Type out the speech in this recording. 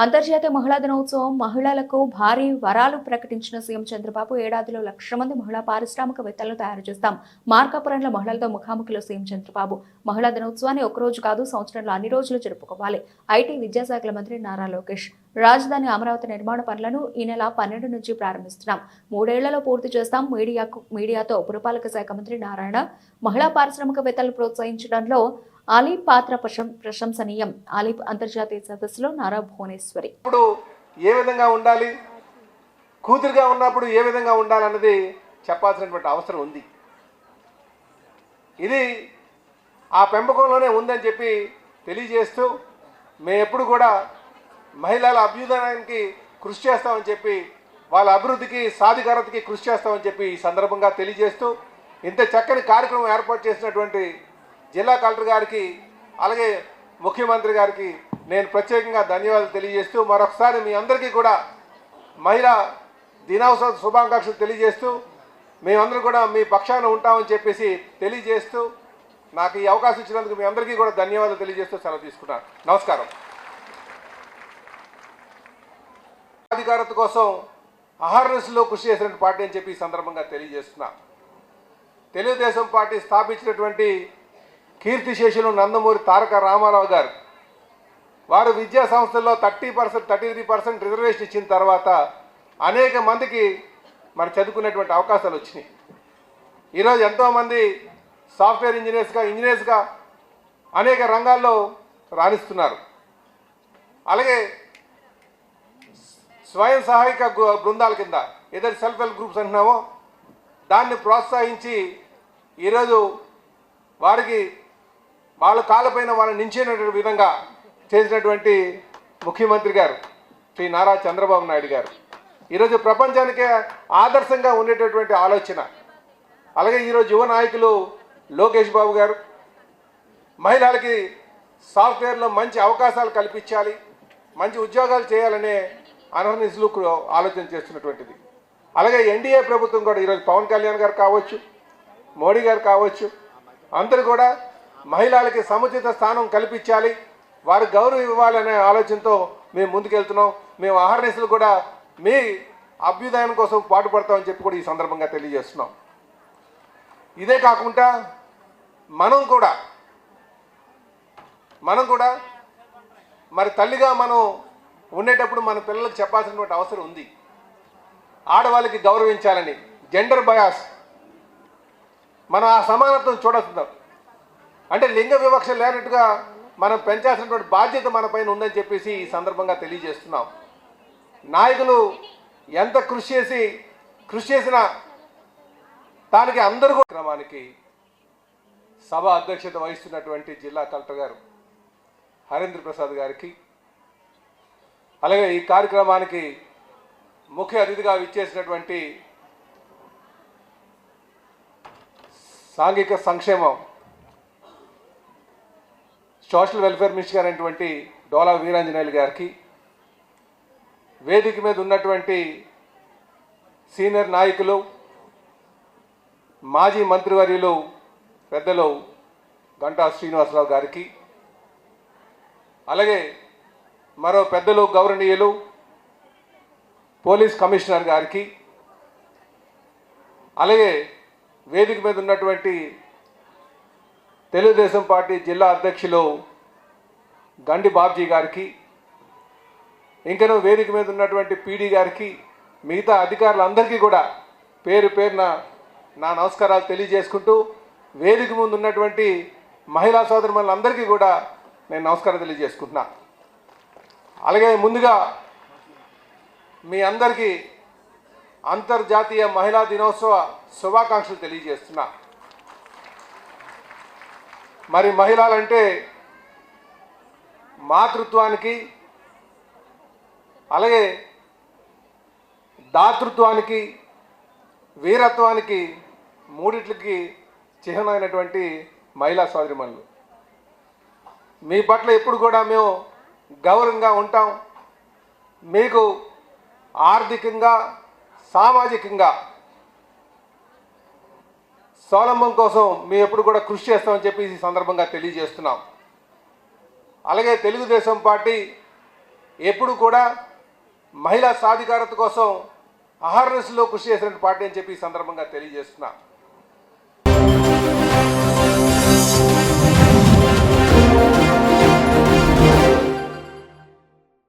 అంతర్జాతీయ మహిళా దినోత్సవం మహిళలకు భారీ వరాలు ప్రకటించిన సీఎం చంద్రబాబు ఏడాదిలో 1,00,000 మంది మహిళా పారిశ్రామికవేత్తలను తయారు చేస్తాం. మార్కాపురంలో మహిళలతో ముఖాముఖిలో సీఎం చంద్రబాబు. మహిళా దినోత్సవాన్ని ఒకరోజు కాదు, సంవత్సరంలో అన్ని రోజులు జరుపుకోవాలి. ఐటీ విద్యాశాఖల మంత్రి నారా లోకేష్. రాజధాని అమరావతి నిర్మాణ పనులను ఈ నెల 12 నుంచి ప్రారంభిస్తున్నాం. 3 ఏళ్లలో పూర్తి చేస్తాం. మీడియాతో పురపాలక శాఖ మంత్రి నారాయణ. మహిళా పారిశ్రామికవేత్తలను ప్రోత్సహించడంలో ఆలీప్ పాత్ర ప్రశంసనీయం. ఆలీప్ అంతర్జాతీయ సదస్సులో నారా భువనేశ్వరి. ఇప్పుడు ఏ విధంగా ఉండాలి, కూతురుగా ఉన్నప్పుడు ఏ విధంగా ఉండాలన్నది చెప్పాల్సినటువంటి అవసరం ఉంది. ఇది ఆ పెంపకంలోనే ఉందని చెప్పి తెలియజేస్తూ మేము ఎప్పుడు కూడా మహిళల అభ్యుదయానికి కృషి చేస్తామని చెప్పి, వాళ్ళ అభివృద్ధికి సాధికారతకి కృషి చేస్తామని చెప్పి ఈ సందర్భంగా తెలియజేస్తూ, ఇంత చక్కని కార్యక్రమం ఏర్పాటు చేసినటువంటి జిల్లా కలెక్టర్ గారికి అలాగే ముఖ్యమంత్రి గారికి నేను ప్రత్యేకంగా ధన్యవాదాలు తెలియజేస్తూ, మరొకసారి మీ అందరికీ కూడా మహిళా దినోత్సవ శుభాకాంక్షలు తెలియజేస్తూ, మేమందరూ కూడా మీ పక్షాన ఉంటామని చెప్పేసి తెలియజేస్తూ, నాకు ఈ అవకాశం ఇచ్చినందుకు మీ అందరికీ కూడా ధన్యవాదాలు తెలియజేస్తూ సెలవు తీసుకున్నాను. నమస్కారం. సాధికారత కోసం అహర్నిశలో కృషి చేసిన పార్టీ అని చెప్పి ఈ సందర్భంగా తెలియజేస్తున్నా. తెలుగుదేశం పార్టీ స్థాపించినటువంటి కీర్తిశేషులు నందమూరి తారక రామారావు గారు వారు విద్యా సంస్థల్లో 33% రిజర్వేషన్ ఇచ్చిన తర్వాత అనేక మందికి మరి చదువుకునేటువంటి అవకాశాలు వచ్చినాయి. ఈరోజు ఎంతోమంది సాఫ్ట్వేర్ ఇంజనీర్స్గా అనేక రంగాల్లో రాణిస్తున్నారు. అలాగే స్వయం సహాయక బృందాల కింద ఏదైతే సెల్ఫ్ హెల్ప్ గ్రూప్స్ అంటున్నామో దాన్ని ప్రోత్సహించి ఈరోజు వారికి వాళ్ళ కాళ్ళపైన వాళ్ళని నించేటువంటి విధంగా చేసినటువంటి ముఖ్యమంత్రి గారు శ్రీ నారా చంద్రబాబు నాయుడు గారు ఈరోజు ప్రపంచానికే ఆదర్శంగా ఉండేటటువంటి ఆలోచన. అలాగే ఈరోజు యువ నాయకులు లోకేష్ బాబు గారు మహిళలకి సాఫ్ట్వేర్లో మంచి అవకాశాలు కల్పించాలి, మంచి ఉద్యోగాలు చేయాలనే అనర్నిశలు ఆలోచన చేస్తున్నటువంటిది. అలాగే ఎన్డీఏ ప్రభుత్వం కూడా ఈరోజు పవన్ కళ్యాణ్ గారు కావచ్చు, మోడీ గారు కావచ్చు, అందరూ కూడా మహిళలకి సముచిత స్థానం కల్పించాలి, వారికి గౌరవం ఇవ్వాలనే ఆలోచనతో మేము ముందుకెళ్తున్నాం. మేము అహర్నిశలు కూడా మీ అభ్యుదయం కోసం పాటుపడతామని చెప్పి కూడా ఈ సందర్భంగా తెలియజేస్తున్నాం. ఇదే కాకుండా మనం కూడా మరి తల్లిగా మనం ఉండేటప్పుడు మన పిల్లలకు చెప్పాల్సినటువంటి అవసరం ఉంది. ఆడవాళ్ళకి గౌరవించాలని, జెండర్ బయాస్, మనం ఆ సమానత్వం చూడొస్తున్నాం. అంటే లింగ వివక్ష లేనట్టుగా మనం పెంచాల్సినటువంటి బాధ్యత మన పైన ఉందని చెప్పేసి ఈ సందర్భంగా తెలియజేస్తున్నాం. నాయకులు ఎంత కృషి చేసినా దానికి అందరూ క్రమానికి సభ అధ్యక్షత వహిస్తున్నటువంటి జిల్లా కలెక్టర్ గారు హరేంద్ర ప్రసాద్ గారికి, అలాగే ఈ కార్యక్రమానికి ముఖ్య అతిథిగా విచ్చేసినటువంటి సాంఘిక సంక్షేమం సోషల్ వెల్ఫేర్ మినిస్టర్ అయినటువంటి డోలా వీరాంజనేయులు గారికి, వేదిక మీద ఉన్నటువంటి సీనియర్ నాయకులు, మాజీ మంత్రివర్యులు పెద్దలు గంటా శ్రీనివాసరావు గారికి, అలాగే మరో పెద్దలు గౌరవనీయులు పోలీస్ కమిషనర్ గారికి, అలాగే వేదిక మీద ఉన్నటువంటి తెలుగుదేశం పార్టీ జిల్లా అధ్యక్షులు గండి బాబ్జీ గారికి, ఇంకనూ వేదిక మీద ఉన్నటువంటి పీడీ గారికి, మిగతా అధికారులందరికీ కూడా పేరు పేరున నా నమస్కారాలు తెలియజేసుకుంటూ, వేదిక ముందు ఉన్నటువంటి మహిళా సోదరులందరికీ కూడా నేను నమస్కారం తెలియజేసుకుంటున్నా. అలాగే ముందుగా మీ అందరికీ అంతర్జాతీయ మహిళా దినోత్సవ శుభాకాంక్షలు తెలియజేస్తున్నా. మరి మహిళలంటే మాతృత్వానికి, అలాగే దాతృత్వానికి, వీరత్వానికి మూడిట్లకి చిహ్నమైనటువంటి మహిళా సోదరిమణులు. మీ పట్ల ఎప్పుడు కూడా మేము గౌరవంగా ఉంటాం. మీకు ఆర్థికంగా, సామాజికంగా స్వావలంబం కోసం మేము ఎప్పుడు కూడా కృషి చేస్తామని చెప్పి ఈ సందర్భంగా తెలియజేస్తున్నాం. అలాగే తెలుగుదేశం పార్టీ ఎప్పుడు కూడా మహిళా సాధికారత కోసం అహర్నిశలో కృషి చేసిన పార్టీ అని చెప్పి ఈ సందర్భంగా తెలియజేస్తున్నా.